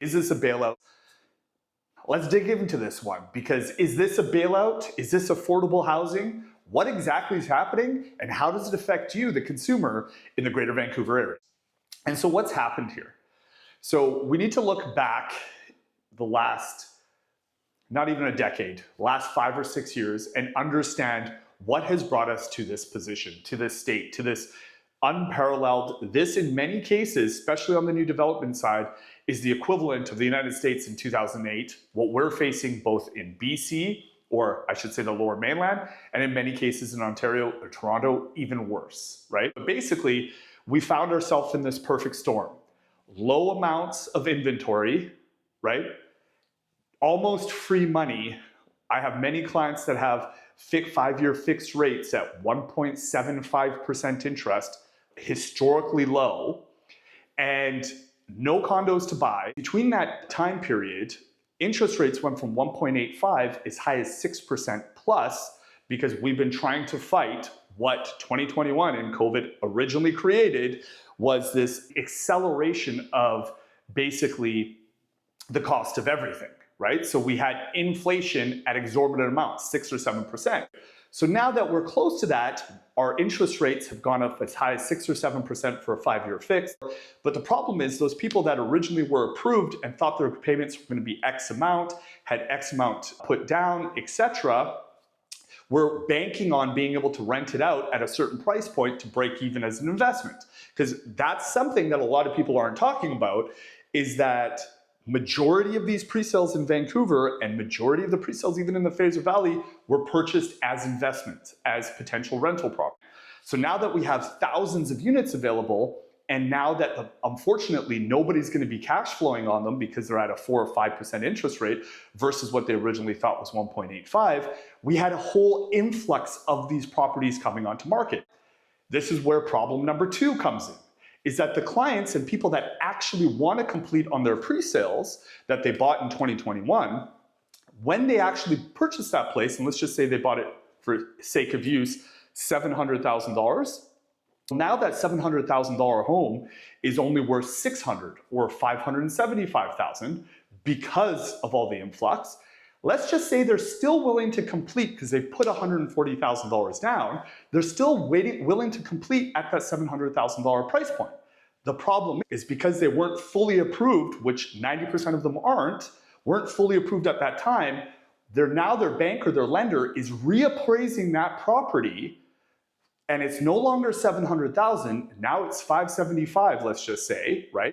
Is this a bailout? Let's dig into this one, because is this a bailout? Is this affordable housing? What exactly is happening, and how does it affect you, the consumer, in the greater Vancouver area? And so what's happened here? So we need to look back the last, not even a decade, last 5 or 6 years, and understand what has brought us to this position, to this state, to this unparalleled. This, in many cases, especially on the new development side, is the equivalent of the United States in 2008, what we're facing both in BC, or I should say the Lower Mainland, and in many cases in Ontario or Toronto, even worse, right? But basically, we found ourselves in this perfect storm. Low amounts of inventory, right? Almost free money. I have many clients that have 5-year fixed rates at 1.75% interest, historically low, and no condos to buy. Between that time period, interest rates went from 1.85 as high as 6% plus, because we've been trying to fight what 2021 and COVID originally created, was this acceleration of basically the cost of everything, right? So we had inflation at exorbitant amounts, 6 or 7%. So now that we're close to that, our interest rates have gone up as high as 6 or 7% for a 5-year fix. But the problem is those people that originally were approved and thought their payments were going to be X amount, had X amount put down, etc., were banking on being able to rent it out at a certain price point to break even as an investment. Because that's something that a lot of people aren't talking about, is that majority of these pre-sales in Vancouver and majority of the pre-sales even in the Fraser Valley were purchased as investments, as potential rental property. So now that we have thousands of units available, and now that unfortunately nobody's going to be cash flowing on them because they're at a 4 or 5% interest rate versus what they originally thought was 1.85, we had a whole influx of these properties coming onto market. This is where problem number 2 comes in, is that the clients and people that actually want to complete on their pre-sales that they bought in 2021, when they actually purchase that place, and let's just say they bought it for sake of use, $700,000, now that $700,000 home is only worth $600,000 or $575,000 because of all the influx. Let's just say they're still willing to complete because they've put $140,000 down. They're still willing to complete at that $700,000 price point. The problem is because they weren't fully approved, which 90% of them weren't fully approved at that time, now their bank or their lender is reappraising that property, and it's no longer $700,000, now it's $575,000, let's just say, right?